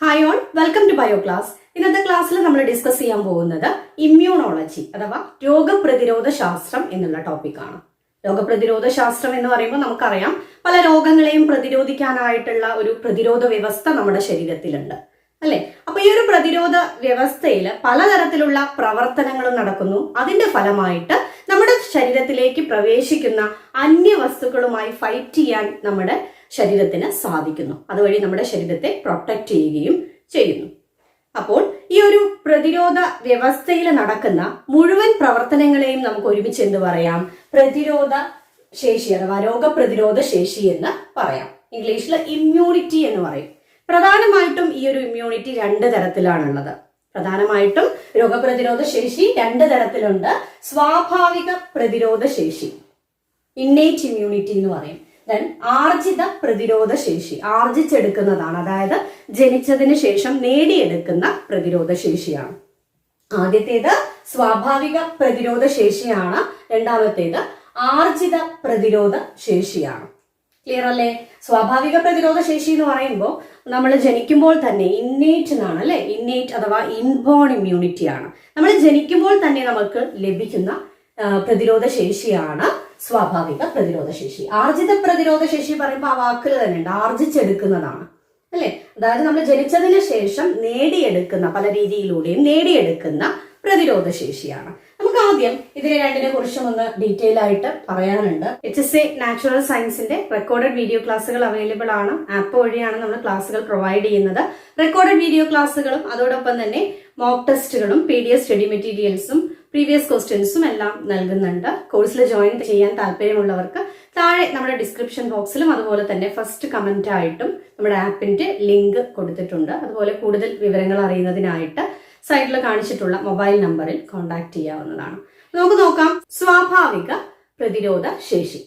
Hi all, welcome to bio class. ഇന്നത്തെ ക്ലാസ്സിൽ നമ്മൾ ഡിസ്കസ് ചെയ്യാൻ പോകുന്നത് ഇമ്മ്യൂണോളജി അഥവാ രോഗപ്രതിരോധ ശാസ്ത്രം എന്നുള്ള ടോപ്പിക്കാണ്. രോഗപ്രതിരോധ ശാസ്ത്രം എന്ന് പറയുമ്പോൾ നമുക്കറിയാം പല രോഗങ്ങളെയും പ്രതിരോധിക്കാനായിട്ടുള്ള ഒരു പ്രതിരോധ വ്യവസ്ഥ നമ്മുടെ ശരീരത്തിലുണ്ട്, അല്ലെ? അപ്പൊ ഈ ഒരു പ്രതിരോധ വ്യവസ്ഥയിൽ പലതരത്തിലുള്ള പ്രവർത്തനങ്ങളും നടക്കുന്നു. അതിന്റെ ഫലമായിട്ട് നമ്മുടെ ശരീരത്തിലേക്ക് പ്രവേശിക്കുന്ന അന്യവസ്തുക്കളുമായി ഫൈറ്റ് ചെയ്യാൻ നമ്മുടെ ശരീരത്തിന് സാധിക്കുന്നു. അതുവഴി നമ്മുടെ ശരീരത്തെ പ്രൊട്ടക്ട് ചെയ്യുകയും ചെയ്യുന്നു. അപ്പോൾ ഈ ഒരു പ്രതിരോധ വ്യവസ്ഥയിൽ നടക്കുന്ന മുഴുവൻ പ്രവർത്തനങ്ങളെയും നമുക്ക് ഒരുമിച്ച് എന്ത് പറയാം? പ്രതിരോധ ശേഷി അഥവാ രോഗപ്രതിരോധ ശേഷി എന്ന് പറയാം. ഇംഗ്ലീഷിൽ ഇമ്മ്യൂണിറ്റി എന്ന് പറയും. പ്രധാനമായിട്ടും ഈ ഒരു ഇമ്മ്യൂണിറ്റി രണ്ട് തരത്തിലാണുള്ളത്. പ്രധാനമായിട്ടും രോഗപ്രതിരോധ ശേഷി രണ്ട് തരത്തിലുണ്ട്. സ്വാഭാവിക പ്രതിരോധ ശേഷി, ഇന്നേറ്റ് ഇമ്മ്യൂണിറ്റി എന്ന് പറയും. ദെൻ ആർജിത പ്രതിരോധ ശേഷി, ആർജിച്ചെടുക്കുന്നതാണ്, അതായത് ജനിച്ചതിന് ശേഷം നേടിയെടുക്കുന്ന പ്രതിരോധ ശേഷിയാണ്. ആദ്യത്തേത് സ്വാഭാവിക പ്രതിരോധ ശേഷിയാണ്, രണ്ടാമത്തേത് ആർജിത പ്രതിരോധ ശേഷിയാണ്. ക്ലിയർ അല്ലേ? സ്വാഭാവിക പ്രതിരോധ ശേഷി എന്ന് പറയുമ്പോൾ നമ്മൾ ജനിക്കുമ്പോൾ തന്നെ ഇന്നേറ്റ് എന്നാണ്, അല്ലെ? ഇന്നേറ്റ് അഥവാ ഇൻബോൺ ഇമ്മ്യൂണിറ്റി ആണ്. നമ്മൾ ജനിക്കുമ്പോൾ തന്നെ നമുക്ക് ലഭിക്കുന്ന പ്രതിരോധ ശേഷിയാണ് സ്വാഭാവിക പ്രതിരോധ ശേഷി. ആർജിത പ്രതിരോധ ശേഷി പറയുമ്പോൾ ആ വാക്കിൽ തന്നെ ഉണ്ട്, ആർജിച്ചെടുക്കുന്നതാണ്, അല്ലെ? അതായത് നമ്മൾ ജനിച്ചതിന് ശേഷം നേടിയെടുക്കുന്ന, പല രീതിയിലൂടെയും നേടിയെടുക്കുന്ന പ്രതിരോധ ശേഷിയാണ്. നമുക്ക് ആദ്യം ഇതിനെ രണ്ടിനെ കുറിച്ചും ഒന്ന് ഡീറ്റെയിൽ ആയിട്ട് പറയാനുണ്ട്. HSA നാച്ചുറൽ സയൻസിന്റെ റെക്കോർഡഡ് വീഡിയോ ക്ലാസ്സുകൾ അവൈലബിൾ ആണ്. ആപ്പ് വഴിയാണ് നമ്മൾ ക്ലാസ്സുകൾ പ്രൊവൈഡ് ചെയ്യുന്നത്. റെക്കോർഡഡ് വീഡിയോ ക്ലാസ്സുകളും അതോടൊപ്പം തന്നെ മോക്ക് ടെസ്റ്റുകളും PDF സ്റ്റഡി മെറ്റീരിയൽസും പ്രീവിയസ് ക്വസ്റ്റ്യൻസും എല്ലാം നൽകുന്നുണ്ട്. കോഴ്സിൽ ജോയിൻ ചെയ്യാൻ താല്പര്യമുള്ളവർക്ക് താഴെ നമ്മുടെ ഡിസ്ക്രിപ്ഷൻ ബോക്സിലും അതുപോലെ തന്നെ ഫസ്റ്റ് കമന്റ് ആയിട്ടും നമ്മുടെ ആപ്പിന്റെ ലിങ്ക് കൊടുത്തിട്ടുണ്ട്. അതുപോലെ കൂടുതൽ വിവരങ്ങൾ അറിയുന്നതിനായിട്ട് സൈഡിൽ കാണിച്ചിട്ടുള്ള മൊബൈൽ നമ്പറിൽ കോൺടാക്ട് ചെയ്യാവുന്നതാണ്. നമുക്ക് നോക്കാം സ്വാഭാവിക പ്രതിരോധ ശേഷി.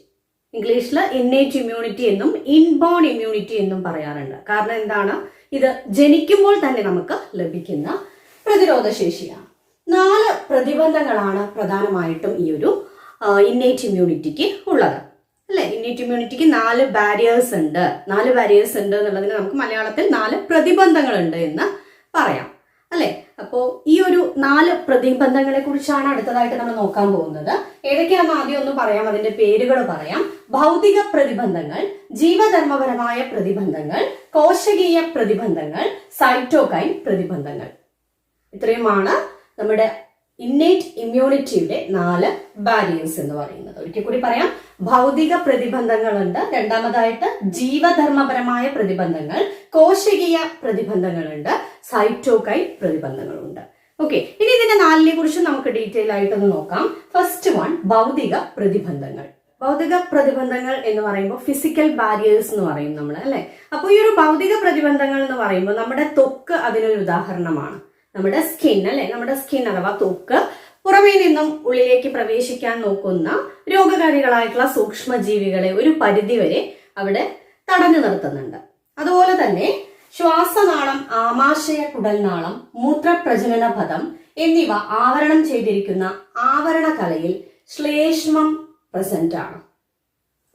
ഇംഗ്ലീഷിൽ ഇന്നേറ്റ് ഇമ്മ്യൂണിറ്റി എന്നും ഇൻബോൺ ഇമ്മ്യൂണിറ്റി എന്നും പറയാറുണ്ട്. കാരണം എന്താണ്? ഇത് ജനിക്കുമ്പോൾ തന്നെ നമുക്ക് ലഭിക്കുന്ന പ്രതിരോധ ശേഷിയാണ്. 4 പ്രതിബന്ധങ്ങളാണ് പ്രധാനമായിട്ടും ഈ ഒരു ഇന്നേറ്റ് ഇമ്മ്യൂണിറ്റിക്ക് ഉള്ളത്, അല്ലെ? ഇന്നേറ്റ് ഇമ്മ്യൂണിറ്റിക്ക് 4 ബാരിയേഴ്സ് ഉണ്ട്. 4 ബാരിയേഴ്സ് ഉണ്ട് എന്നുള്ളതിന് നമുക്ക് മലയാളത്തിൽ 4 പ്രതിബന്ധങ്ങളുണ്ട് എന്ന് പറയാം, അല്ലെ? അപ്പോ ഈ ഒരു 4 പ്രതിബന്ധങ്ങളെ കുറിച്ചാണ് അടുത്തതായിട്ട് നമ്മൾ നോക്കാൻ പോകുന്നത്. ഏതൊക്കെയാണെന്ന് ആദ്യം ഒന്ന് പറയാം, അതിന്റെ പേരുകൾ പറയാം. ഭൗതിക പ്രതിബന്ധങ്ങൾ, ജീവധർമ്മപരമായ പ്രതിബന്ധങ്ങൾ, കോശകീയ പ്രതിബന്ധങ്ങൾ, സൈറ്റോകൈൻ പ്രതിബന്ധങ്ങൾ. ഇത്രയുമാണ് നമ്മുടെ ഇന്നേറ്റ് ഇമ്മ്യൂണിറ്റിയുടെ 4 ബാരിയേഴ്സ് എന്ന് പറയുന്നത്. ഒരിക്കൽ കൂടി പറയാം. ഭൗതിക പ്രതിബന്ധങ്ങളുണ്ട്, രണ്ടാമതായിട്ട് ജീവധർമ്മപരമായ പ്രതിബന്ധങ്ങൾ, കോശകീയ പ്രതിബന്ധങ്ങളുണ്ട്, സൈറ്റോകൈൻ പ്രതിബന്ധങ്ങളുണ്ട്. ഓക്കെ, ഇനി ഇതിന്റെ 4നെ കുറിച്ച് നമുക്ക് ഡീറ്റെയിൽ ആയിട്ടൊന്ന് നോക്കാം. ഫസ്റ്റ് വൺ, ഭൗതിക പ്രതിബന്ധങ്ങൾ. ഭൗതിക പ്രതിബന്ധങ്ങൾ എന്ന് പറയുമ്പോൾ ഫിസിക്കൽ ബാരിയേഴ്സ് എന്ന് പറയും നമ്മൾ, അല്ലെ? അപ്പൊ ഈ ഒരു ഭൗതിക പ്രതിബന്ധങ്ങൾ എന്ന് പറയുമ്പോൾ നമ്മുടെ ത്വക്ക് അതിനൊരു ഉദാഹരണമാണ്. നമ്മുടെ സ്കിൻ, അല്ലെ? നമ്മുടെ സ്കിൻ അഥവാ ത്വക്ക് പുറമേ നിന്നും ഉള്ളിലേക്ക് പ്രവേശിക്കാൻ നോക്കുന്ന രോഗകാരികളായിട്ടുള്ള സൂക്ഷ്മജീവികളെ ഒരു പരിധിവരെ അവിടെ തടഞ്ഞു നിർത്തുന്നുണ്ട്. അതുപോലെ തന്നെ ശ്വാസനാളം, ആമാശയ കുടൽനാളം, മൂത്രപ്രജനന പഥം എന്നിവ ആവരണം ചെയ്തിരിക്കുന്ന ആവരണകലയിൽ ശ്ലേഷ്മം പ്രസന്റ് ആണ്.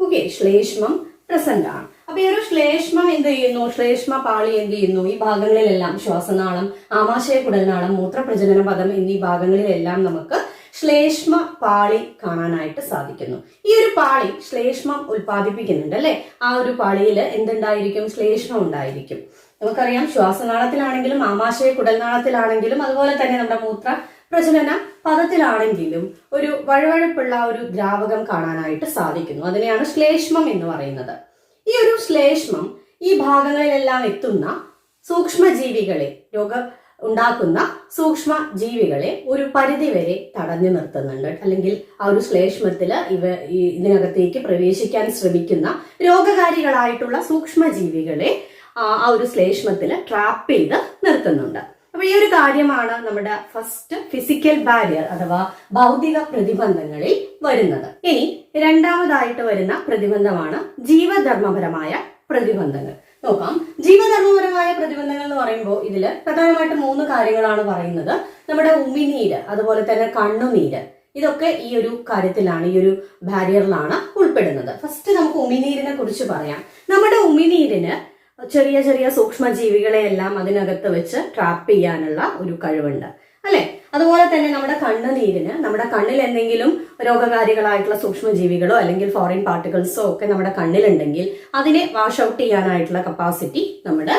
ഓക്കെ, ശ്ലേഷ്മം പ്രസന്റ് ആണ്. അപ്പൊ ഈ ഒരു ശ്ലേഷ്മം എന്ത് ചെയ്യുന്നു? ശ്ലേഷ്മ പാളി എന്ത് ചെയ്യുന്നു? ഈ ഭാഗങ്ങളിലെല്ലാം ശ്വാസനാളം, ആമാശയ കുടൽനാളം, മൂത്രപ്രജനന പഥം എന്നീ ഭാഗങ്ങളിലെല്ലാം നമുക്ക് ശ്ലേഷ്മ പാളി കാണാനായിട്ട് സാധിക്കുന്നു. ഈ ഒരു പാളി ശ്ലേഷ്മം ഉൽപ്പാദിപ്പിക്കുന്നുണ്ട്, അല്ലെ? ആ ഒരു പാളിയിൽ എന്തുണ്ടായിരിക്കും? ശ്ലേഷ്മം ഉണ്ടായിരിക്കും. നമുക്കറിയാം ശ്വാസനാളത്തിലാണെങ്കിലും ആമാശയ കുടൽനാളത്തിലാണെങ്കിലും അതുപോലെ തന്നെ നമ്മുടെ മൂത്രപ്രജനന പദത്തിലാണെങ്കിലും ഒരു വഴുവഴുപ്പുള്ള ഒരു ദ്രാവകം കാണാനായിട്ട് സാധിക്കുന്നു. അതിനെയാണ് ശ്ലേഷ്മം എന്ന് പറയുന്നത്. ഈ ഒരു ശ്ലേഷ്മം ഈ ഭാഗങ്ങളിലെല്ലാം എത്തുന്ന സൂക്ഷ്മജീവികളെ, രോഗം ഉണ്ടാക്കുന്ന സൂക്ഷ്മ ജീവികളെ ഒരു പരിധിവരെ തടഞ്ഞു നിർത്തുന്നുണ്ട്. അല്ലെങ്കിൽ ആ ഒരു ശ്ലേഷ്മത്തില് ഇതിനകത്തേക്ക് പ്രവേശിക്കാൻ ശ്രമിക്കുന്ന രോഗകാരികളായിട്ടുള്ള സൂക്ഷ്മജീവികളെ ആ ഒരു ശ്ലേഷ്മത്തില് ട്രാപ്പ് ചെയ്ത് നിർത്തുന്നുണ്ട്. അപ്പൊ ഈ ഒരു കാര്യമാണ് നമ്മുടെ ഫസ്റ്റ് ഫിസിക്കൽ ബാരിയർ അഥവാ ഭൗതിക പ്രതിബന്ധങ്ങളിൽ വരുന്നത്. ഇനി രണ്ടാമതായിട്ട് വരുന്ന പ്രതിബന്ധമാണ് ജീവധർമ്മപരമായ പ്രതിബന്ധങ്ങൾ. നോക്കാം. ജീവധർമ്മപരമായ പ്രതിബന്ധങ്ങൾ എന്ന് പറയുമ്പോൾ ഇതില് പ്രധാനമായിട്ട് 3 കാര്യങ്ങളാണ് പറയുന്നത്. നമ്മുടെ ഉമിനീര്, അതുപോലെ തന്നെ കണ്ണുനീര്, ഇതൊക്കെ ഈ ഒരു കാര്യത്തിലാണ്, ഈ ഒരു ബാരിയറിലാണ് ഉൾപ്പെടുന്നത്. ഫസ്റ്റ് നമുക്ക് ഉമിനീരിനെ കുറിച്ച് പറയാം. നമ്മുടെ ഉമിനീരിന് ചെറിയ ചെറിയ സൂക്ഷ്മജീവികളെ എല്ലാം അതിനകത്ത് വെച്ച് ട്രാപ്പ് ചെയ്യാനുള്ള ഒരു കഴിവുണ്ട് അല്ലെ. അതുപോലെ തന്നെ നമ്മുടെ കണ്ണുനീരിന്, നമ്മുടെ കണ്ണിൽ എന്തെങ്കിലും രോഗകാരികളായിട്ടുള്ള സൂക്ഷ്മജീവികളോ അല്ലെങ്കിൽ ഫോറിൻ പാർട്ടിക്കിൾസോ ഒക്കെ നമ്മുടെ കണ്ണിലുണ്ടെങ്കിൽ അതിനെ വാഷ് ഔട്ട് ചെയ്യാനായിട്ടുള്ള കപ്പാസിറ്റി നമ്മുടെ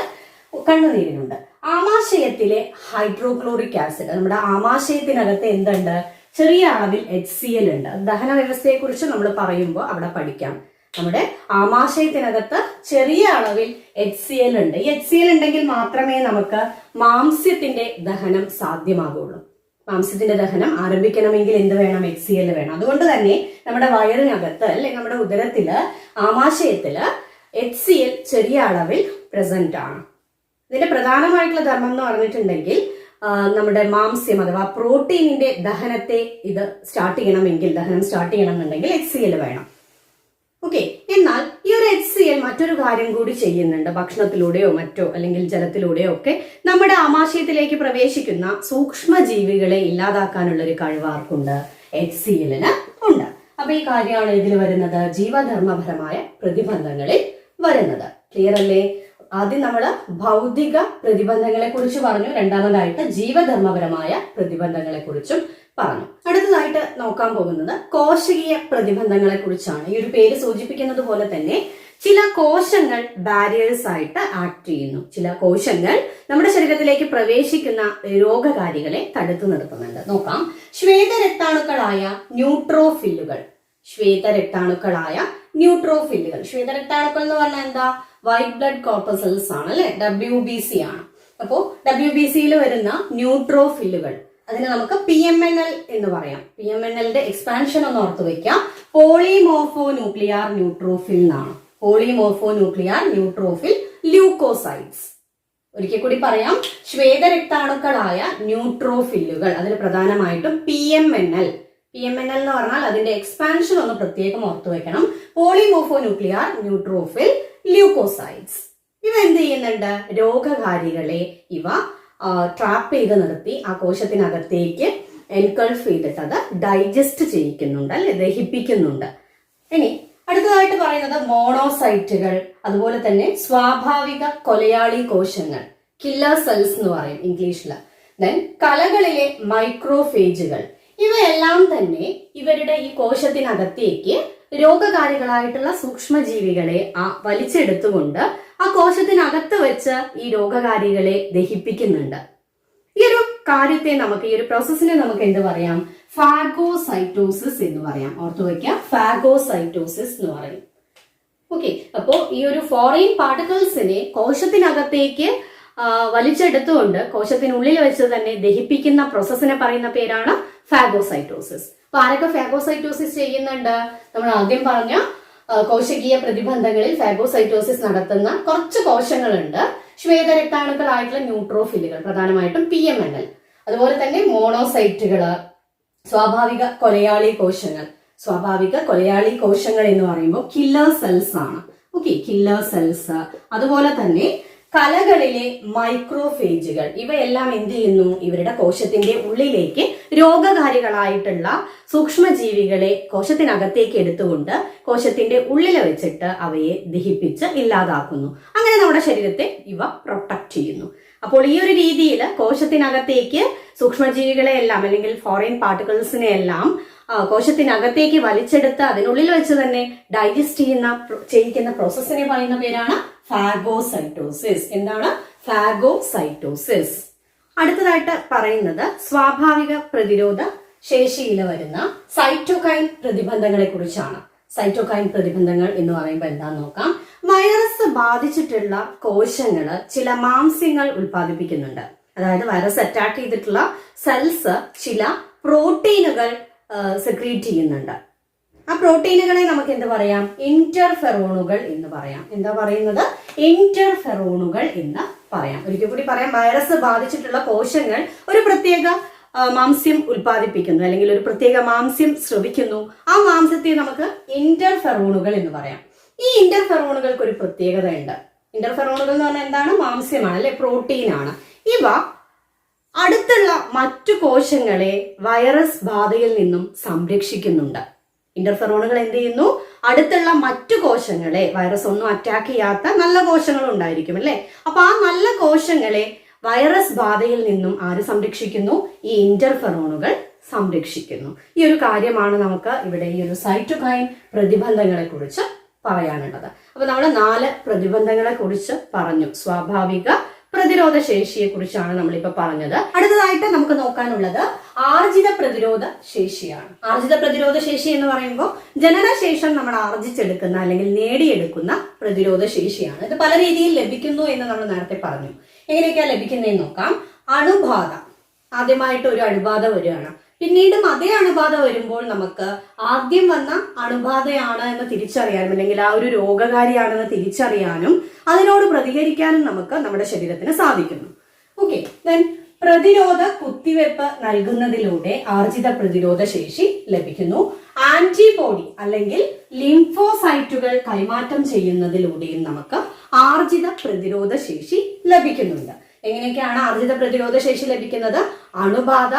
കണ്ണുനീരിനുണ്ട്. ആമാശയത്തിലെ ഹൈഡ്രോക്ലോറിക് ആസിഡ്, നമ്മുടെ ആമാശയത്തിനകത്ത് എന്തുണ്ട്? ചെറിയ അളവിൽ HCl ഉണ്ട്. ദഹന വ്യവസ്ഥയെ കുറിച്ച് നമ്മൾ പറയുമ്പോൾ അവിടെ പഠിക്കാം. നമ്മുടെ ആമാശയത്തിനകത്ത് ചെറിയ അളവിൽ HCl ഉണ്ട്. ഈ HCl ഉണ്ടെങ്കിൽ മാത്രമേ നമുക്ക് മാംസ്യത്തിന്റെ ദഹനം സാധ്യമാകുള്ളൂ. മാംസ്യത്തിന്റെ ദഹനം ആരംഭിക്കണമെങ്കിൽ എന്ത് വേണം? HCl വേണം. അതുകൊണ്ട് തന്നെ നമ്മുടെ വയറിനകത്ത് അല്ലെങ്കിൽ നമ്മുടെ ഉദരത്തില്, ആമാശയത്തില് HCl ചെറിയ അളവിൽ പ്രസന്റ് ആണ്. ഇതിന്റെ പ്രധാനമായിട്ടുള്ള ധർമ്മം എന്ന് പറഞ്ഞിട്ടുണ്ടെങ്കിൽ നമ്മുടെ മാംസ്യം അഥവാ പ്രോട്ടീനിന്റെ ദഹനത്തെ ദഹനം സ്റ്റാർട്ട് ചെയ്യണമെന്നുണ്ടെങ്കിൽ HCl വേണം. ഓക്കെ. എന്നാൽ ഈ ഒരു HCl മറ്റൊരു കാര്യം കൂടി ചെയ്യുന്നുണ്ട്. ഭക്ഷണത്തിലൂടെയോ മറ്റോ അല്ലെങ്കിൽ ജലത്തിലൂടെയോ ഒക്കെ നമ്മുടെ ആമാശയത്തിലേക്ക് പ്രവേശിക്കുന്ന സൂക്ഷ്മജീവികളെ ഇല്ലാതാക്കാനുള്ള ഒരു കഴിവ് ആർക്കുണ്ട്? HCl-ന് ഉണ്ട്. അപ്പൊ ഈ കാര്യമാണ് ഇതിൽ വരുന്നത് ജീവധർമ്മപരമായ പ്രതിബന്ധങ്ങളിൽ വരുന്നത്. ക്ലിയർ അല്ലേ? ആദ്യം നമ്മൾ ഭൗതിക പ്രതിബന്ധങ്ങളെ കുറിച്ച് പറഞ്ഞു, രണ്ടാമതായിട്ട് ജീവധർമ്മപരമായ പ്രതിബന്ധങ്ങളെ കുറിച്ചും പറഞ്ഞു. അടുത്തതായിട്ട് നോക്കാൻ പോകുന്നത് കോശകീയ പ്രതിബന്ധങ്ങളെ കുറിച്ചാണ്. ഈ ഒരു പേര് സൂചിപ്പിക്കുന്നത് പോലെ തന്നെ ചില കോശങ്ങൾ ബാരിയേഴ്സ് ആയിട്ട് ആക്ട് ചെയ്യുന്നു. ചില കോശങ്ങൾ നമ്മുടെ ശരീരത്തിലേക്ക് പ്രവേശിക്കുന്ന രോഗകാരികളെ തടുത്തു നിർത്തുന്നുണ്ട്. നോക്കാം. ശ്വേതരക്താണുക്കളായ ന്യൂട്രോഫില്ലുകൾ. ശ്വേതരക്താണുക്കളായ ന്യൂട്രോഫില്ലുകൾ. ശ്വേതരക്താണുക്കൾ എന്ന് പറഞ്ഞാൽ എന്താ? വൈറ്റ് ബ്ലഡ് കോർപ്പസൽസ് ആണ് അല്ലെ, WBC ആണ്. അപ്പോ WBCയിൽ വരുന്ന ന്യൂട്രോഫില്ലുകൾ, അതിനെ നമുക്ക് PMNL എന്ന് പറയാം. PMNLന്റെ എക്സ്പാൻഷൻ ഒന്ന് ഓർത്തു വെക്കാം. പോളിമോർഫോ ന്യൂക്ലിയർ ന്യൂട്രോഫിൽ എന്നാണ്. പോളിമോർഫോ ന്യൂക്ലിയർ ന്യൂട്രോഫിൽ ല്യൂക്കോസൈറ്റ്സ്. ഒരിക്കൽ കൂടി പറയാം. ശ്വേതരക്താണുക്കളായ ന്യൂട്രോഫില്ലുകൾ, അതിൽ പ്രധാനമായിട്ടും PMNL എന്ന് പറഞ്ഞാൽ അതിന്റെ എക്സ്പാൻഷൻ ഒന്ന് പ്രത്യേകം ഓർത്തു വെക്കണം. പോളിമോർഫോ ന്യൂക്ലിയർ ന്യൂട്രോഫിൽ ല്യൂക്കോസൈറ്റ്സ്. ഇവ എന്ത് ചെയ്യുന്നുണ്ട്? രോഗകാരികളെ ഇവ ട്രാപ്പ് ചെയ്ത് നിർത്തി ആ കോശത്തിനകത്തേക്ക് എൻകൾഫ് ചെയ്തിട്ട് അത് ഡൈജസ്റ്റ് ചെയ്യിക്കുന്നുണ്ട് അല്ലെ, ദഹിപ്പിക്കുന്നുണ്ട്. ഇനി അടുത്തതായിട്ട് പറയുന്നത് മോണോസൈറ്റുകൾ, അതുപോലെ തന്നെ സ്വാഭാവിക കൊലയാളി കോശങ്ങൾ, കില്ലർ സെൽസ് എന്ന് പറയും ഇംഗ്ലീഷില്. ദെൻ കലകളിലെ മൈക്രോഫേജുകൾ. ഇവയെല്ലാം തന്നെ ഇവരുടെ ഈ കോശത്തിനകത്തേക്ക് രോഗകാരികളായിട്ടുള്ള സൂക്ഷ്മജീവികളെ വലിച്ചെടുത്തുകൊണ്ട് ആ കോശത്തിനകത്ത് വെച്ച് ഈ രോഗകാരികളെ ദഹിപ്പിക്കുന്നുണ്ട്. ഈ ഒരു കാര്യത്തെ നമുക്ക്, ഈ ഒരു പ്രോസസ്സിനെ നമുക്ക് എന്ത് പറയാം? ഫാഗോസൈറ്റോസിസ് എന്ന് പറയാം. ഓർത്തു വയ്ക്കാം, ഫാഗോസൈറ്റോസിസ് എന്ന് പറയും. ഓക്കെ. അപ്പോ ഈ ഒരു ഫോറിൻ പാർട്ടിക്കിൾസിനെ കോശത്തിനകത്തേക്ക് വലിച്ചെടുത്തുകൊണ്ട് കോശത്തിനുള്ളിൽ വെച്ച് തന്നെ ദഹിപ്പിക്കുന്ന പ്രോസസ്സിനെ പറയുന്ന പേരാണ് ഫാഗോസൈറ്റോസിസ്. അപ്പൊ ആരൊക്കെ ഫാഗോസൈറ്റോസിസ് ചെയ്യുന്നുണ്ട്? നമ്മൾ ആദ്യം പറഞ്ഞ കോശകീയ പ്രതിബന്ധങ്ങളിൽ ഫാഗോസൈറ്റോസിസ് നടത്തുന്ന കുറച്ച് കോശങ്ങളുണ്ട്. ശ്വേതരക്താണുക്കളായിട്ടുള്ള ന്യൂട്രോഫില്ലുകൾ, പ്രധാനമായിട്ടും PMNL, അതുപോലെ തന്നെ മോണോസൈറ്റുകള്, സ്വാഭാവിക കൊലയാളി കോശങ്ങൾ. സ്വാഭാവിക കൊലയാളി കോശങ്ങൾ എന്ന് പറയുമ്പോൾ കില്ലർ സെൽസ് ആണ്. Okay, killer cells. അതുപോലെ തന്നെ കലകളിലെ മൈക്രോഫേജുകൾ. ഇവയെല്ലാം എന്ത് ചെയ്യുന്നു? ഇവരുടെ കോശത്തിന്റെ ഉള്ളിലേക്ക് രോഗകാരികളായിട്ടുള്ള സൂക്ഷ്മജീവികളെ കോശത്തിനകത്തേക്ക് എടുത്തുകൊണ്ട് കോശത്തിന്റെ ഉള്ളിൽ വെച്ചിട്ട് അവയെ ദഹിപ്പിച്ച് ഇല്ലാതാക്കുന്നു. അങ്ങനെ നമ്മുടെ ശരീരത്തെ ഇവ പ്രൊട്ടക്ട് ചെയ്യുന്നു. അപ്പോൾ ഈ ഒരു രീതിയിൽ കോശത്തിനകത്തേക്ക് സൂക്ഷ്മജീവികളെ എല്ലാം അല്ലെങ്കിൽ ഫോറിൻ പാർട്ടിക്കിൾസിനെ എല്ലാം കോശത്തിനകത്തേക്ക് വലിച്ചെടുത്ത് അതിനുള്ളിൽ വെച്ച് തന്നെ ഡൈജസ്റ്റ് ചെയ്യിക്കുന്ന പ്രോസസ്സിനെ പറയുന്ന പേരാണ് ഫാഗോസൈറ്റോസിസ്. എന്താണ് ഫാഗോസൈറ്റോസിസ്? അടുത്തതായിട്ട് പറയുന്നത് സ്വാഭാവിക പ്രതിരോധ ശേഷിയിൽ വരുന്ന സൈറ്റോകൈൻ പ്രതിബന്ധങ്ങളെ കുറിച്ചാണ്. സൈറ്റോകൈൻ പ്രതിബന്ധങ്ങൾ എന്ന് പറയുമ്പോൾ എന്താന്ന് നോക്കാം. വൈറസ് ബാധിച്ചിട്ടുള്ള കോശങ്ങള് ചില മാംസ്യങ്ങൾ ഉൽപ്പാദിപ്പിക്കുന്നുണ്ട്. അതായത് വൈറസ് അറ്റാക്ക് ചെയ്തിട്ടുള്ള സെൽസ് ചില പ്രോട്ടീനുകൾ സെക്രീറ്റ് ചെയ്യുന്നുണ്ട്. ആ പ്രോട്ടീനുകളെ നമുക്ക് എന്ത് പറയാം? ഇന്റർഫെറോണുകൾ എന്ന് പറയാം. എന്താ പറയുന്നത്? ഇന്റർഫെറോണുകൾ എന്ന് പറയാം. ഒരിക്കൽ കൂടി പറയാം. വൈറസ് ബാധിച്ചിട്ടുള്ള കോശങ്ങൾ ഒരു പ്രത്യേക മാംസ്യം ഉൽപ്പാദിപ്പിക്കുന്നു അല്ലെങ്കിൽ ഒരു പ്രത്യേക മാംസ്യം സ്രവിക്കുന്നു. ആ മാംസ്യത്തെ നമുക്ക് ഇന്റർഫെറോണുകൾ എന്ന് പറയാം. ഈ ഇന്റർഫെറോണുകൾക്ക് ഒരു പ്രത്യേകത ഉണ്ട്. ഇന്റർഫെറോണുകൾ എന്ന് പറഞ്ഞാൽ എന്താണ്? മാംസ്യമാണ് അല്ലെ, പ്രോട്ടീൻ ആണ്. ഇവ അടുത്തുള്ള മറ്റു കോശങ്ങളെ വൈറസ് ബാധയിൽ നിന്നും സംരക്ഷിക്കുന്നുണ്ട്. ഇന്റർഫെറോണുകൾ എന്ത് ചെയ്യുന്നു? അടുത്തുള്ള മറ്റു കോശങ്ങളെ, വൈറസ് ഒന്നും അറ്റാക്ക് ചെയ്യാത്ത നല്ല കോശങ്ങൾ ഉണ്ടായിരിക്കും അല്ലെ, അപ്പൊ ആ നല്ല കോശങ്ങളെ വൈറസ് ബാധയിൽ നിന്നും ആര് സംരക്ഷിക്കുന്നു? ഈ ഇന്റർഫെറോണുകൾ സംരക്ഷിക്കുന്നു. ഈ ഒരു കാര്യമാണ് നമുക്ക് ഇവിടെ ഈ ഒരു സൈറ്റോകൈൻ പ്രതിബന്ധങ്ങളെ കുറിച്ച് പറയാനുള്ളത്. അപ്പൊ നമ്മൾ 4 പ്രതിബന്ധങ്ങളെ കുറിച്ച് പറഞ്ഞു. സ്വാഭാവിക പ്രതിരോധ ശേഷിയെ കുറിച്ചാണ് നമ്മളിപ്പോ പറഞ്ഞത്. അടുത്തതായിട്ട് നമുക്ക് നോക്കാനുള്ളത് ആർജിത പ്രതിരോധ ശേഷിയാണ്. ആർജിത പ്രതിരോധ ശേഷി എന്ന് പറയുമ്പോൾ ജനനശേഷം നമ്മൾ ആർജിച്ചെടുക്കുന്ന അല്ലെങ്കിൽ നേടിയെടുക്കുന്ന പ്രതിരോധ ശേഷിയാണ്. ഇത് പല രീതിയിൽ ലഭിക്കുന്നു എന്ന് നമ്മൾ നേരത്തെ പറഞ്ഞു. എങ്ങനെയൊക്കെയാ ലഭിക്കുന്നതെന്ന് നോക്കാം. അണുബാധ, ആദ്യമായിട്ട് ഒരു അണുബാധ വരികയാണ്, പിന്നീടും അതേ അണുബാധ വരുമ്പോൾ നമുക്ക് ആദ്യം വന്ന അണുബാധയാണ് എന്ന് തിരിച്ചറിയാനും അല്ലെങ്കിൽ ആ ഒരു രോഗകാരിയാണെന്ന് തിരിച്ചറിയാനും അതിനോട് പ്രതികരിക്കാനും നമുക്ക് നമ്മുടെ ശരീരത്തിന് സാധിക്കുന്നു. ഓക്കെ, ദെൻ പ്രതിരോധ കുത്തിവെപ്പ് നൽകുന്നതിലൂടെ ആർജിത പ്രതിരോധ ശേഷി ലഭിക്കുന്നു. ആന്റിബോഡി അല്ലെങ്കിൽ ലിംഫോസൈറ്റുകൾ കൈമാറ്റം ചെയ്യുന്നതിലൂടെയും നമുക്ക് ആർജിത പ്രതിരോധ ശേഷി ലഭിക്കുന്നുണ്ട്. എങ്ങനെയൊക്കെയാണ് ആർജിത പ്രതിരോധ ശേഷി ലഭിക്കുന്നത്? അണുബാധ,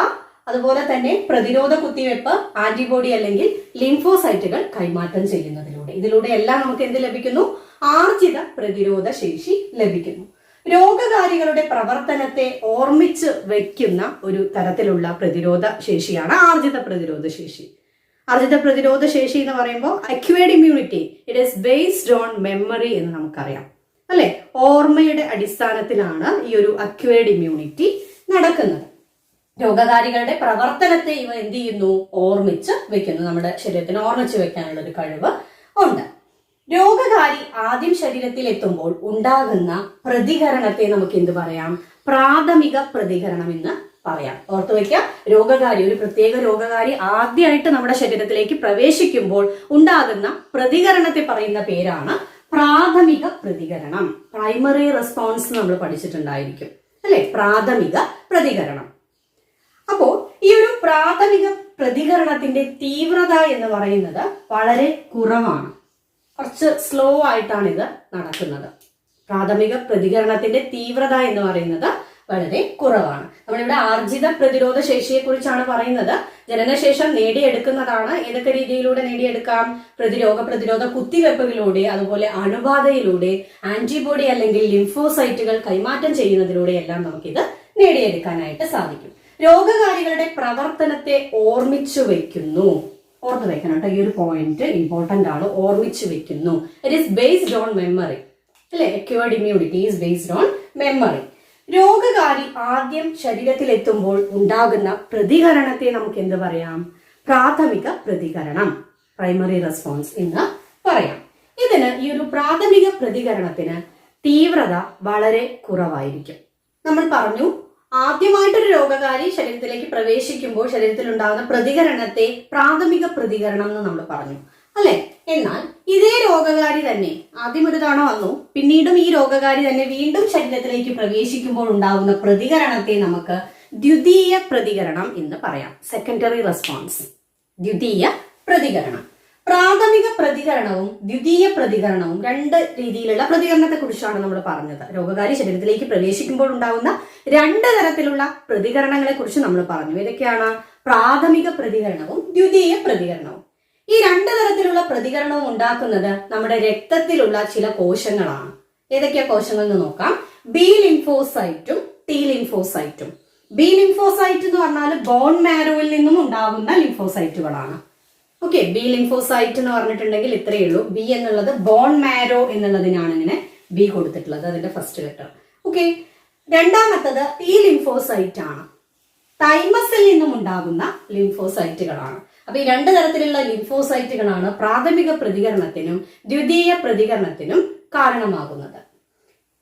അതുപോലെ തന്നെ പ്രതിരോധ കുത്തിവെപ്പ്, ആന്റിബോഡി അല്ലെങ്കിൽ ലിംഫോസൈറ്റുകൾ കൈമാറ്റം ചെയ്യുന്നതിലൂടെ. ഇതിലൂടെ എല്ലാം നമുക്ക് എന്ത് ലഭിക്കുന്നു? ആർജിത പ്രതിരോധ ശേഷി ലഭിക്കുന്നു. രോഗകാരികളുടെ പ്രവർത്തനത്തെ ഓർമ്മിച്ച് വെക്കുന്ന ഒരു തരത്തിലുള്ള പ്രതിരോധ ശേഷിയാണ് ആർജിത പ്രതിരോധ ശേഷി. ആർജിത പ്രതിരോധ ശേഷി എന്ന് പറയുമ്പോൾ acquired immunity, it is based on memory എന്ന് നമുക്കറിയാം അല്ലെ. ഓർമ്മയുടെ അടിസ്ഥാനത്തിലാണ് ഈ ഒരു അക്വയർഡ് ഇമ്മ്യൂണിറ്റി നടക്കുന്നത്. രോഗകാരികളുടെ പ്രവർത്തനത്തെ ഇവ എന്ത് ചെയ്യുന്നു? ഓർമ്മിച്ച് വെക്കുന്നു. നമ്മുടെ ശരീരത്തിന് ഓർമ്മിച്ച് വെക്കാനുള്ള ഒരു കഴിവ് ഉണ്ട്. രോഗകാരി ആദ്യം ശരീരത്തിൽ എത്തുമ്പോൾ ഉണ്ടാകുന്ന പ്രതികരണത്തെ നമുക്ക് എന്ത് പറയാം? പ്രാഥമിക പ്രതികരണം എന്ന് പറയാം. ഓർത്തു വയ്ക്കുക, രോഗകാരി, ഒരു പ്രത്യേക രോഗകാരി ആദ്യമായിട്ട് നമ്മുടെ ശരീരത്തിലേക്ക് പ്രവേശിക്കുമ്പോൾ ഉണ്ടാകുന്ന പ്രതികരണത്തെ പറയുന്ന പേരാണ് പ്രാഥമിക പ്രതികരണം. പ്രൈമറി റെസ്പോൺസ് നമ്മൾ പഠിച്ചിട്ടുണ്ടായിരിക്കും അല്ലെ, പ്രാഥമിക പ്രതികരണം. അപ്പോ ഈ ഒരു പ്രാഥമിക പ്രതികരണത്തിന്റെ തീവ്രത എന്ന് പറയുന്നത് വളരെ കുറവാണ്. കുറച്ച് സ്ലോ ആയിട്ടാണ് ഇത് നടക്കുന്നത്. പ്രാഥമിക പ്രതികരണത്തിന്റെ തീവ്രത എന്ന് പറയുന്നത് വളരെ കുറവാണ്. നമ്മളിവിടെ ആർജിത പ്രതിരോധ ശേഷിയെ കുറിച്ചാണ് പറയുന്നത്. ജനനശേഷം നേടിയെടുക്കുന്നതാണ്. ഏതൊക്കെ രീതിയിലൂടെ നേടിയെടുക്കാം? പ്രതിരോധ കുത്തിവെപ്പുകളിലൂടെ, അതുപോലെ അണുബാധയിലൂടെ, ആന്റിബോഡി അല്ലെങ്കിൽ ലിംഫോസൈറ്റുകൾ കൈമാറ്റം ചെയ്യുന്നതിലൂടെ എല്ലാം നമുക്കിത് നേടിയെടുക്കാനായിട്ട് സാധിക്കും. രോഗകാരികളുടെ പ്രവർത്തനത്തെ ഓർമ്മിച്ചു വെക്കുന്നു. ഓർത്ത് വെക്കണം കേട്ടോ, ഈ ഒരു പോയിന്റ് ഇമ്പോർട്ടന്റ് ആണ്. ഓർമ്മിച്ചു വെക്കുന്നു. It is based on memory അല്ലെ. Acquired immunity is based on memory. രോഗകാരി ആദ്യം ശരീരത്തിൽ എത്തുമ്പോൾ ഉണ്ടാകുന്ന പ്രതികരണത്തെ നമുക്ക് എന്ത് പറയാം? പ്രാഥമിക പ്രതികരണം, പ്രൈമറി റെസ്പോൺസ് എന്ന് പറയാം. ഇതിന് ഈ ഒരു പ്രാഥമിക പ്രതികരണത്തിന് തീവ്രത വളരെ കുറവായിരിക്കും. നമ്മൾ പറഞ്ഞു, ആദ്യമായിട്ടൊരു രോഗകാരി ശരീരത്തിലേക്ക് പ്രവേശിക്കുമ്പോൾ ശരീരത്തിൽ ഉണ്ടാകുന്ന പ്രതികരണത്തെ പ്രാഥമിക പ്രതികരണം എന്ന് നമ്മൾ പറഞ്ഞു അല്ലെ. എന്നാൽ ഇതേ രോഗകാരി തന്നെ ആദ്യം ഒരു തവണ വന്നു, പിന്നീടും ഈ രോഗകാരി തന്നെ വീണ്ടും ശരീരത്തിലേക്ക് പ്രവേശിക്കുമ്പോൾ ഉണ്ടാകുന്ന പ്രതികരണത്തെ നമുക്ക് ദ്വിതീയ പ്രതികരണം എന്ന് പറയാം. സെക്കൻഡറി റെസ്പോൺസ്, ദ്വിതീയ പ്രതികരണം. പ്രാഥമിക പ്രതികരണവും ദ്വിതീയ പ്രതികരണവും 2 രീതിയിലുള്ള പ്രതികരണത്തെ കുറിച്ചാണ് നമ്മൾ പറഞ്ഞത്. രോഗകാരി ശരീരത്തിലേക്ക് പ്രവേശിക്കുമ്പോൾ ഉണ്ടാകുന്ന 2 തരത്തിലുള്ള പ്രതികരണങ്ങളെ കുറിച്ച് നമ്മൾ പറഞ്ഞു. ഏതൊക്കെയാണ്? പ്രാഥമിക പ്രതികരണവും ദ്വിതീയ പ്രതികരണവും. ഈ 2 തരത്തിലുള്ള പ്രതികരണവും ഉണ്ടാക്കുന്നത് നമ്മുടെ രക്തത്തിലുള്ള ചില കോശങ്ങളാണ്. ഏതൊക്കെയാ കോശങ്ങൾ എന്ന് നോക്കാം. ബി ലിംഫോസൈറ്റും ടി ലിംഫോസൈറ്റും. ബി ലിംഫോസൈറ്റ് എന്ന് പറഞ്ഞാൽ ബോൺ മാരോയിൽ നിന്നും ഉണ്ടാകുന്ന ലിംഫോസൈറ്റുകളാണ്. ഓക്കെ, ബി ലിംഫോസൈറ്റ് എന്ന് പറഞ്ഞിട്ടുണ്ടെങ്കിൽ ഇത്രയേ ഉള്ളൂ. ബി എന്നുള്ളത് ബോൺ മാരോ എന്നുള്ളതിനാണ് ഇങ്ങനെ ബി കൊടുത്തിട്ടുള്ളത്, അതിന്റെ ഫസ്റ്റ് ലെറ്റർ. ഓക്കെ, രണ്ടാമത്തത് ടി ലിംഫോസൈറ്റ് ആണ്. തൈമസിൽ നിന്നും ഉണ്ടാകുന്ന ലിംഫോസൈറ്റുകളാണ്. അപ്പൊ ഈ 2 തരത്തിലുള്ള ലിംഫോസൈറ്റുകളാണ് പ്രാഥമിക പ്രതികരണത്തിനും ദ്വിതീയ പ്രതികരണത്തിനും കാരണമാകുന്നത്.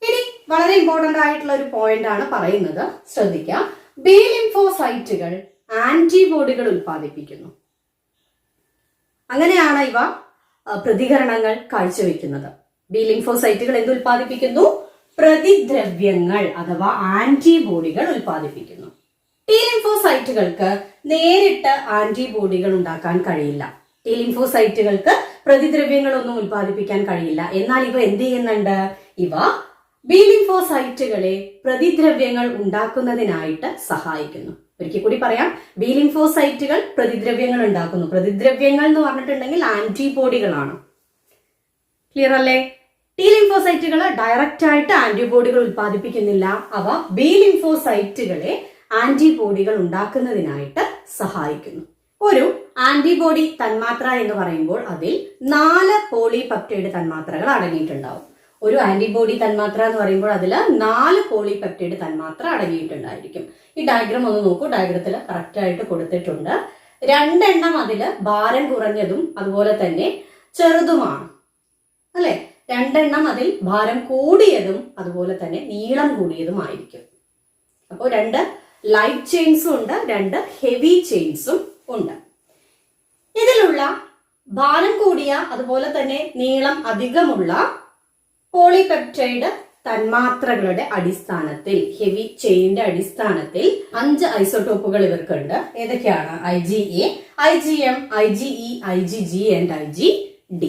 ഇനി വളരെ ഇമ്പോർട്ടന്റ് ആയിട്ടുള്ള ഒരു പോയിന്റ് ആണ് പറയുന്നത്, ശ്രദ്ധിക്കുക. ബി ലിംഫോസൈറ്റുകൾ ആന്റിബോഡികൾ ഉൽപ്പാദിപ്പിക്കുന്നു. അങ്ങനെയാണ് ഇവ പ്രതികരണങ്ങൾ കാഴ്ചവെക്കുന്നത്. ബി ലിംഫോസൈറ്റുകൾ എന്ത് ഉൽപ്പാദിപ്പിക്കുന്നു? പ്രതിദ്രവ്യങ്ങൾ അഥവാ ആന്റിബോഡികൾ ഉൽപ്പാദിപ്പിക്കുന്നു. ടി ലിംഫോസൈറ്റുകൾക്ക് നേരിട്ട് ആന്റിബോഡികൾ ഉണ്ടാക്കാൻ കഴിയില്ല. ടി ലിംഫോസൈറ്റുകൾക്ക് പ്രതിദ്രവ്യങ്ങളൊന്നും ഉൽപ്പാദിപ്പിക്കാൻ കഴിയില്ല. എന്നാൽ ഇവ എന്ത് ചെയ്യുന്നുണ്ട്? ഇവ ബി ലിംഫോസൈറ്റുകളെ പ്രതിദ്രവ്യങ്ങൾ ഉണ്ടാക്കുന്നതിനായിട്ട് സഹായിക്കുന്നു. ഒരിക്കൽ കൂടി പറയാം, ബി ലിംഫോസൈറ്റുകൾ പ്രതിദ്രവ്യങ്ങൾ ഉണ്ടാക്കുന്നു. പ്രതിദ്രവ്യങ്ങൾ എന്ന് പറഞ്ഞിട്ടുണ്ടെങ്കിൽ ആന്റിബോഡികളാണ്. ക്ലിയർ അല്ലേ? ടി ലിംഫോസൈറ്റുകൾ ഡയറക്റ്റ് ആയിട്ട് ആന്റിബോഡികൾ ഉത്പാദിപ്പിക്കുന്നില്ല. അവ ബി ലിംഫോസൈറ്റുകളെ ആന്റിബോഡികൾ ഉണ്ടാക്കുന്നതിനായിട്ട് സഹായിക്കുന്നു. ഒരു ആന്റിബോഡി തന്മാത്ര എന്ന് പറയുമ്പോൾ അതിൽ 4 പോളിപെപ്റ്റൈഡ് തന്മാത്രകൾ അടങ്ങിയിട്ടുണ്ടാവും. ഒരു ആന്റിബോഡി തന്മാത്ര എന്ന് പറയുമ്പോൾ അതിൽ 4 പോളിപെപ്റ്റൈഡ് തന്മാത്ര അടങ്ങിയിട്ടുണ്ടായിരിക്കും. ഈ ഡയഗ്രാം ഒന്ന് നോക്കൂ. ഡയഗ്രത്തിൽ കറക്റ്റ് ആയിട്ട് കൊടുത്തിട്ടുണ്ട്. 2 എണ്ണം അതില് ഭാരം കുറഞ്ഞതും അതുപോലെ തന്നെ ചെറുതുമാണ് അല്ലെ. 2 എണ്ണം അതിൽ ഭാരം കൂടിയതും അതുപോലെ തന്നെ നീളം കൂടിയതുമായിരിക്കും. അപ്പോൾ 2 ലൈറ്റ് ചെയിൻസും ഉണ്ട്, 2 ഹെവി ചെയിൻസും ഉണ്ട്. ഇതിലുള്ള ഭാരം കൂടിയ അതുപോലെ തന്നെ നീളം അധികമുള്ള പോളിപെപ്റ്റൈഡ് തന്മാത്രകളുടെ അടിസ്ഥാനത്തിൽ, ഹെവി ചെയിന്റെ അടിസ്ഥാനത്തിൽ 5 ഐസോടോപ്പുകൾ ഇവർക്കുണ്ട്. ഏതൊക്കെയാണ്? IgA, IgM, IgE, IgG and IgD.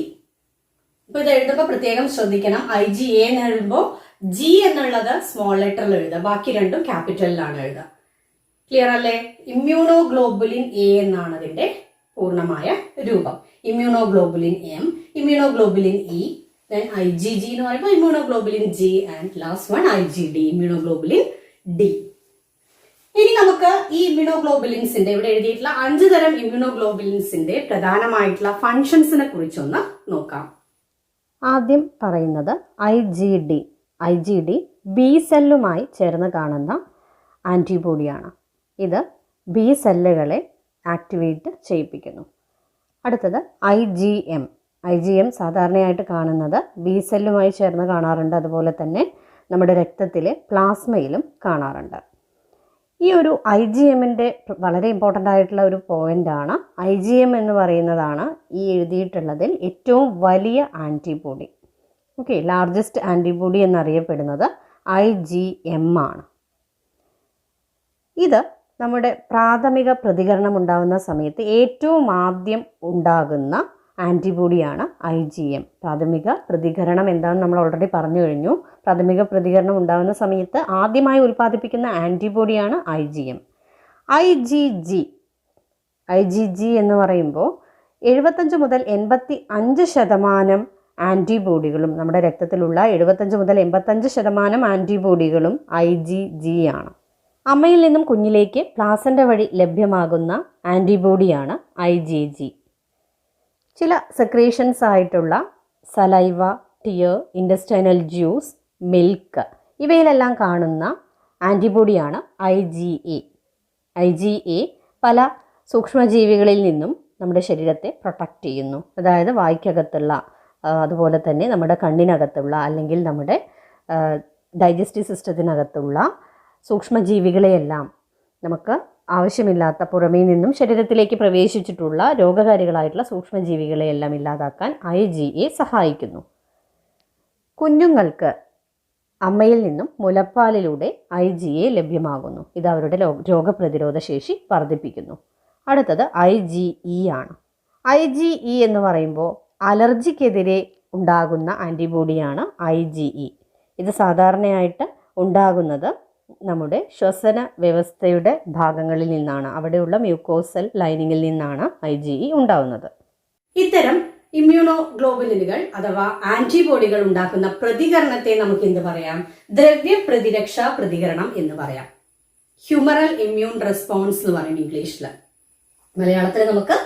ഇപ്പൊ ഇത് എഴുതുമ്പോൾ പ്രത്യേകം ശ്രദ്ധിക്കണം. IgA എന്ന് എഴുതുമ്പോൾ G എന്നുള്ളത് സ്മോൾ ലെറ്ററിൽ എഴുതുക, ബാക്കി രണ്ടും ക്യാപിറ്റലിലാണ് എഴുതുക. ക്ലിയർ അല്ലേ? ഇമ്മ്യൂണോഗ്ലോബുലിൻ എ എന്നാണ് അതിന്റെ പൂർണ്ണമായ രൂപം. Immunoglobulin M, immunoglobulin E, then IgG എന്ന് പറയുമ്പോൾ immunoglobulin G and last one IgD, immunoglobulin D. ഇനി നമുക്ക് ഈ ഇമ്മ്യൂണോഗ്ലോബുലിൻസിന്റെ ഇവിടെ എഴുതിയിട്ടുള്ള 5 തരം ഇമ്മ്യൂണോഗ്ലോബുലിൻസിന്റെ പ്രധാനമായിട്ടുള്ള ഫങ്ഷൻസിനെ കുറിച്ചൊന്ന് നോക്കാം. ആദ്യം പറയുന്നത് IgD. IgD ബി സെല്ലുമായി ചേർന്ന് കാണുന്ന ആൻറ്റിബോഡിയാണ്. ഇത് ബി സെല്ലുകളെ ആക്ടിവേറ്റ് ചെയ്യിപ്പിക്കുന്നു. അടുത്തത് IgM. IgM സാധാരണയായിട്ട് കാണുന്നത് ബി സെല്ലുമായി ചേർന്ന് കാണാറുണ്ട്, അതുപോലെ തന്നെ നമ്മുടെ രക്തത്തിലെ പ്ലാസ്മയിലും കാണാറുണ്ട്. ഈ ഒരു IgMൻ്റെ വളരെ ഇമ്പോർട്ടൻ്റ് ആയിട്ടുള്ള ഒരു പോയിൻ്റാണ് IgM എന്ന് പറയുന്നതാണ് ഈ എഴുതിയിട്ടുള്ളതിൽ ഏറ്റവും വലിയ ആൻറ്റിബോഡി. ഓക്കെ, ലാർജസ്റ്റ് ആൻറ്റിബോഡി എന്നറിയപ്പെടുന്നത് IgM ആണ്. ഇത് നമ്മുടെ പ്രാഥമിക പ്രതികരണം ഉണ്ടാകുന്ന സമയത്ത് ഏറ്റവും ആദ്യം ഉണ്ടാകുന്ന ആൻറ്റിബോഡിയാണ് IgM. പ്രാഥമിക പ്രതികരണം എന്താണെന്ന് നമ്മൾ ഓൾറെഡി പറഞ്ഞു കഴിഞ്ഞു. പ്രാഥമിക പ്രതികരണം ഉണ്ടാകുന്ന സമയത്ത് ആദ്യമായി ഉൽപ്പാദിപ്പിക്കുന്ന ആൻറ്റിബോഡിയാണ് IgM. IgG എന്ന് പറയുമ്പോൾ 75 മുതൽ 85% ആൻറ്റിബോഡികളും, നമ്മുടെ രക്തത്തിലുള്ള 75 മുതൽ 85% ആൻറ്റിബോഡികളും IgG ആണ്. അമ്മയിൽ നിന്നും കുഞ്ഞിലേക്ക് പ്ലാസൻ്റ വഴി ലഭ്യമാകുന്ന ആൻറ്റിബോഡിയാണ് IgG. ചില സെക്രീഷൻസ് ആയിട്ടുള്ള saliva, tear, intestinal juice, milk ഇവയിലെല്ലാം കാണുന്ന ആൻറ്റിബോഡിയാണ് IgA. IgA പല സൂക്ഷ്മജീവികളിൽ നിന്നും നമ്മുടെ ശരീരത്തെ പ്രൊട്ടക്റ്റ് ചെയ്യുന്നു. അതായത് വായ്ക്കകത്തുള്ള, അതുപോലെ തന്നെ നമ്മുടെ കണ്ണിനകത്തുള്ള അല്ലെങ്കിൽ നമ്മുടെ ഡൈജസ്റ്റീവ് സിസ്റ്റത്തിനകത്തുള്ള സൂക്ഷ്മജീവികളെയെല്ലാം നമുക്ക് ആവശ്യമില്ലാത്ത പുറമേ നിന്നും ശരീരത്തിലേക്ക് പ്രവേശിച്ചിട്ടുള്ള രോഗകാരികളായിട്ടുള്ള സൂക്ഷ്മജീവികളെയെല്ലാം ഇല്ലാതാക്കാൻ IgA സഹായിക്കുന്നു. കുഞ്ഞുങ്ങൾക്ക് അമ്മയിൽ നിന്നും മുലപ്പാലിലൂടെ IgA ലഭ്യമാകുന്നു. ഇത് അവരുടെ രോഗപ്രതിരോധ ശേഷി വർദ്ധിപ്പിക്കുന്നു. അടുത്തത് IgE ആണ്. IgE എന്ന് പറയുമ്പോൾ അലർജിക്കെതിരെ ഉണ്ടാകുന്ന ആൻറ്റിബോഡിയാണ് IgE. ഇത് സാധാരണയായിട്ട് ഉണ്ടാകുന്നത് നമ്മുടെ ശ്വസന വ്യവസ്ഥയുടെ ഭാഗങ്ങളിൽ നിന്നാണ്. അവിടെയുള്ള മ്യൂക്കോസൽ ലൈനിങ്ങിൽ നിന്നാണ് IgE ഉണ്ടാകുന്നത്. ഇത്തരം ഇമ്മ്യൂണോഗ്ലോബുലിനുകൾ അഥവാ ആന്റിബോഡികൾ ഉണ്ടാക്കുന്ന പ്രതികരണത്തെ നമുക്ക് എന്ത് പറയാം? ദ്രവ്യ പ്രതിരക്ഷാ പ്രതികരണം എന്ന് പറയാം. ഹ്യൂമറൽ ഇമ്മ്യൂൺ റെസ്പോൺസ് എന്ന് പറയും ഇംഗ്ലീഷിൽ. മലയാളത്തിൽ നമുക്ക്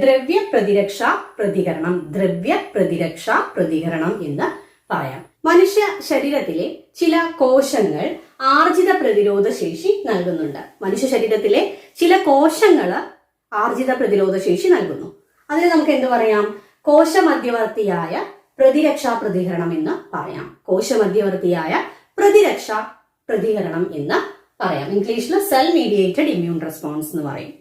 ദ്രവ്യ പ്രതിരക്ഷാ പ്രതികരണം, ദ്രവ്യ പ്രതിരക്ഷാ പ്രതികരണം എന്ന് പറയാം. മനുഷ്യ ശരീരത്തിലെ ചില കോശങ്ങൾ ആർജിത പ്രതിരോധ ശേഷി നൽകുന്നുണ്ട്. മനുഷ്യ ശരീരത്തിലെ ചില കോശങ്ങൾ ആർജിത പ്രതിരോധ ശേഷി നൽകുന്നു. അതിന് നമുക്ക് എന്ത് പറയാം? കോശമധ്യവർത്തിയായ പ്രതിരക്ഷാ പ്രതികരണം എന്ന് പറയാം. കോശമധ്യവർത്തിയായ പ്രതിരക്ഷാ പ്രതികരണം എന്ന് പറയാം. ഇംഗ്ലീഷിൽ സെൽ മീഡിയേറ്റഡ് ഇമ്മ്യൂൺ റെസ്പോൺസ് എന്ന് പറയും.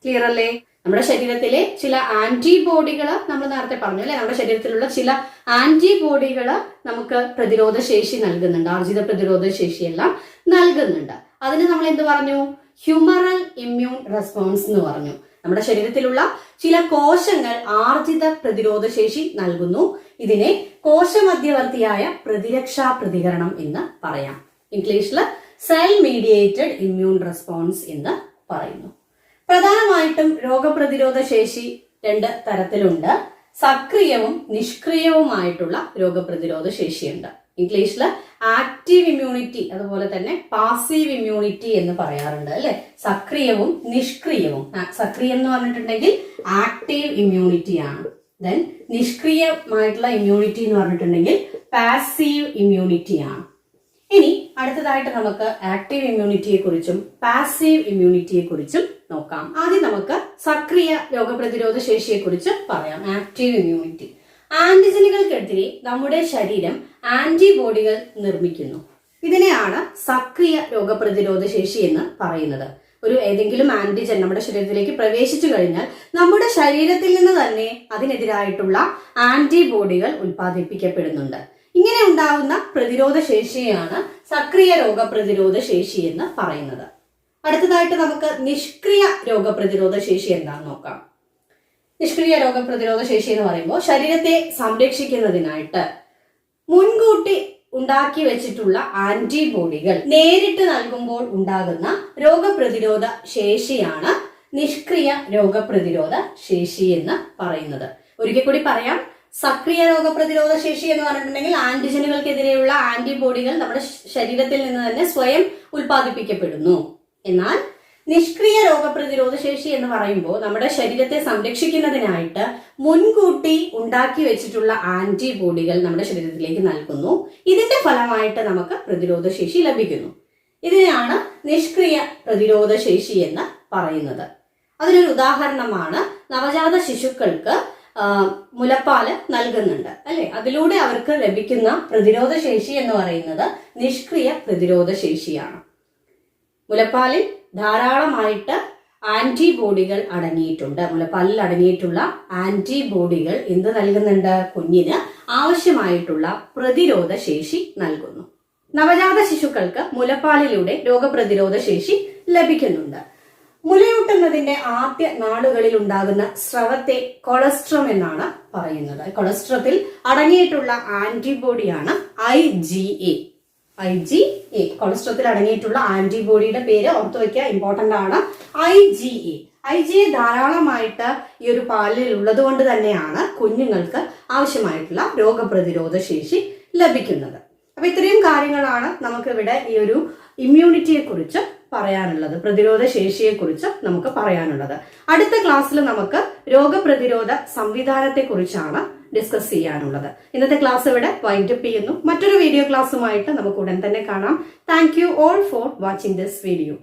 ക്ലിയർ അല്ലേ? നമ്മുടെ ശരീരത്തിലെ ചില ആന്റിബോഡികൾ നമ്മൾ നേരത്തെ പറഞ്ഞു അല്ലെ, നമ്മുടെ ശരീരത്തിലുള്ള ചില ആന്റിബോഡികൾ നമുക്ക് പ്രതിരോധ ശേഷി നൽകുന്നുണ്ട്, ആർജിത പ്രതിരോധ ശേഷിയെല്ലാം നൽകുന്നുണ്ട്. അതിന് നമ്മൾ എന്ത് പറഞ്ഞു? ഹ്യൂമറൽ ഇമ്മ്യൂൺ റെസ്പോൺസ് എന്ന് പറഞ്ഞു. നമ്മുടെ ശരീരത്തിലുള്ള ചില കോശങ്ങൾ ആർജിത പ്രതിരോധ ശേഷി നൽകുന്നു. ഇതിനെ കോശമധ്യവർത്തിയായ പ്രതിരക്ഷാ പ്രതികരണം എന്ന് പറയാം. ഇംഗ്ലീഷിൽ സെൽ മീഡിയേറ്റഡ് ഇമ്മ്യൂൺ റെസ്പോൺസ് എന്ന് പറയുന്നു. പ്രധാനമായിട്ടും രോഗപ്രതിരോധ ശേഷി 2 തരത്തിലുണ്ട്. സക്രിയവും നിഷ്ക്രിയവുമായിട്ടുള്ള രോഗപ്രതിരോധ ശേഷിയുണ്ട്. ഇംഗ്ലീഷിൽ ആക്റ്റീവ് ഇമ്മ്യൂണിറ്റി അതുപോലെ തന്നെ പാസീവ് ഇമ്മ്യൂണിറ്റി എന്ന് പറയാറുണ്ട് അല്ലെ. സക്രിയവും നിഷ്ക്രിയവും. സക്രിയം എന്ന് പറഞ്ഞിട്ടുണ്ടെങ്കിൽ ആക്റ്റീവ് ഇമ്മ്യൂണിറ്റി ആണ്. ദെൻ നിഷ്ക്രിയമായിട്ടുള്ള ഇമ്മ്യൂണിറ്റി എന്ന് പറഞ്ഞിട്ടുണ്ടെങ്കിൽ പാസീവ് ഇമ്മ്യൂണിറ്റി ആണ്. ഇനി അടുത്തതായിട്ട് നമുക്ക് ആക്റ്റീവ് ഇമ്മ്യൂണിറ്റിയെ കുറിച്ചും പാസീവ് ഇമ്മ്യൂണിറ്റിയെ കുറിച്ചും നോക്കാം. ആദ്യം നമുക്ക് സക്രിയ രോഗപ്രതിരോധ ശേഷിയെ കുറിച്ച് പറയാം. Active immunity. ആന്റിജനുകൾക്കെതിരെ നമ്മുടെ ശരീരം ആന്റിബോഡികൾ നിർമ്മിക്കുന്നു. ഇതിനെയാണ് സക്രിയ രോഗപ്രതിരോധ ശേഷി എന്ന് പറയുന്നത്. ഏതെങ്കിലും ആന്റിജൻ നമ്മുടെ ശരീരത്തിലേക്ക് പ്രവേശിച്ചു കഴിഞ്ഞാൽ നമ്മുടെ ശരീരത്തിൽ നിന്ന് തന്നെ അതിനെതിരായിട്ടുള്ള ആന്റിബോഡികൾ ഉൽപ്പാദിപ്പിക്കപ്പെടുന്നുണ്ട്. ഇങ്ങനെ ഉണ്ടാവുന്ന പ്രതിരോധ ശേഷിയാണ് സക്രിയ രോഗപ്രതിരോധ ശേഷി എന്ന് പറയുന്നത്. അടുത്തതായിട്ട് നമുക്ക് നിഷ്ക്രിയ രോഗപ്രതിരോധ ശേഷി എന്താണെന്ന് നോക്കാം. നിഷ്ക്രിയ രോഗപ്രതിരോധ ശേഷി എന്ന് പറയുമ്പോൾ ശരീരത്തെ സംരക്ഷിക്കുന്നതിനായിട്ട് മുൻകൂട്ടി ഉണ്ടാക്കി വെച്ചിട്ടുള്ള ആന്റിബോഡികൾ നേരിട്ട് നൽകുമ്പോൾ ഉണ്ടാകുന്ന രോഗപ്രതിരോധ ശേഷിയാണ് നിഷ്ക്രിയ രോഗപ്രതിരോധ ശേഷി എന്ന് പറയുന്നത്. ഒരിക്കൽ കൂടി പറയാം. സക്രിയ രോഗപ്രതിരോധ ശേഷി എന്ന് പറഞ്ഞിട്ടുണ്ടെങ്കിൽ ആന്റിജനുകൾക്കെതിരെയുള്ള ആന്റിബോഡികൾ നമ്മുടെ ശരീരത്തിൽ നിന്ന് തന്നെ സ്വയം ഉൽപ്പാദിപ്പിക്കപ്പെടുന്നു. എന്നാൽ നിഷ്ക്രിയ രോഗപ്രതിരോധ ശേഷി എന്ന് പറയുമ്പോൾ നമ്മുടെ ശരീരത്തെ സംരക്ഷിക്കുന്നതിനായിട്ട് മുൻകൂട്ടി ഉണ്ടാക്കി വെച്ചിട്ടുള്ള ആന്റിബോഡികൾ നമ്മുടെ ശരീരത്തിലേക്ക് നൽകുന്നു. ഇതിന്റെ ഫലമായിട്ട് നമുക്ക് പ്രതിരോധ ശേഷി ലഭിക്കുന്നു. ഇതിനെയാണ് നിഷ്ക്രിയ പ്രതിരോധ ശേഷി എന്ന് പറയുന്നത്. അതിനൊരു ഉദാഹരണമാണ് നവജാത ശിശുക്കൾക്ക് മുലപ്പാല് നൽകുന്നുണ്ട് അല്ലെ. അതിലൂടെ അവർക്ക് ലഭിക്കുന്ന പ്രതിരോധ ശേഷി എന്ന് പറയുന്നത് നിഷ്ക്രിയ പ്രതിരോധ ശേഷിയാണ്. മുലപ്പാലിൽ ധാരാളമായിട്ട് ആന്റിബോഡികൾ അടങ്ങിയിട്ടുണ്ട്. മുലപ്പാലിൽ അടങ്ങിയിട്ടുള്ള ആന്റിബോഡികൾ എന്ത് നൽകുന്നുണ്ട്? കുഞ്ഞിന് ആവശ്യമായിട്ടുള്ള പ്രതിരോധ ശേഷി നൽകുന്നു. നവജാത ശിശുക്കൾക്ക് മുലപ്പാലിലൂടെ രോഗപ്രതിരോധ ശേഷി ലഭിക്കുന്നുണ്ട്. മുലയൂട്ടുന്നതിന്റെ ആദ്യ നാളുകളിൽ ഉണ്ടാകുന്ന സ്രവത്തെ കൊളസ്ട്രം എന്നാണ് പറയുന്നത്. കൊളസ്ട്രത്തിൽ അടങ്ങിയിട്ടുള്ള ആന്റിബോഡിയാണ് IgA. കൊളസ്ട്രത്തിൽ അടങ്ങിയിട്ടുള്ള ആന്റിബോഡിയുടെ പേര് ഓർത്തു വയ്ക്കുക, ഇമ്പോർട്ടന്റ് ആണ്. IgA ധാരാളമായിട്ട് ഈ ഒരു പാലിൽ ഉള്ളത് കൊണ്ട് തന്നെയാണ് കുഞ്ഞുങ്ങൾക്ക് ആവശ്യമായിട്ടുള്ള രോഗപ്രതിരോധ ശേഷി ലഭിക്കുന്നത്. അപ്പൊ ഇത്രയും കാര്യങ്ങളാണ് നമുക്കിവിടെ ഈ ഒരു ഇമ്മ്യൂണിറ്റിയെ കുറിച്ച് പറയാനുള്ളത്, പ്രതിരോധ ശേഷിയെ കുറിച്ച് നമുക്ക് പറയാനുള്ളത്. അടുത്ത ക്ലാസ്സിൽ നമുക്ക് രോഗപ്രതിരോധ സംവിധാനത്തെ കുറിച്ചാണ് ഡിസ്കസ് ചെയ്യാനുള്ളത്. ഇന്നത്തെ ക്ലാസ് ഇവിടെ വൈൻഡപ്പ് ചെയ്യുന്നു. മറ്റൊരു വീഡിയോ ക്ലാസ്സുമായിട്ട് നമുക്ക് ഉടൻ തന്നെ കാണാം. Thank you all for watching this video.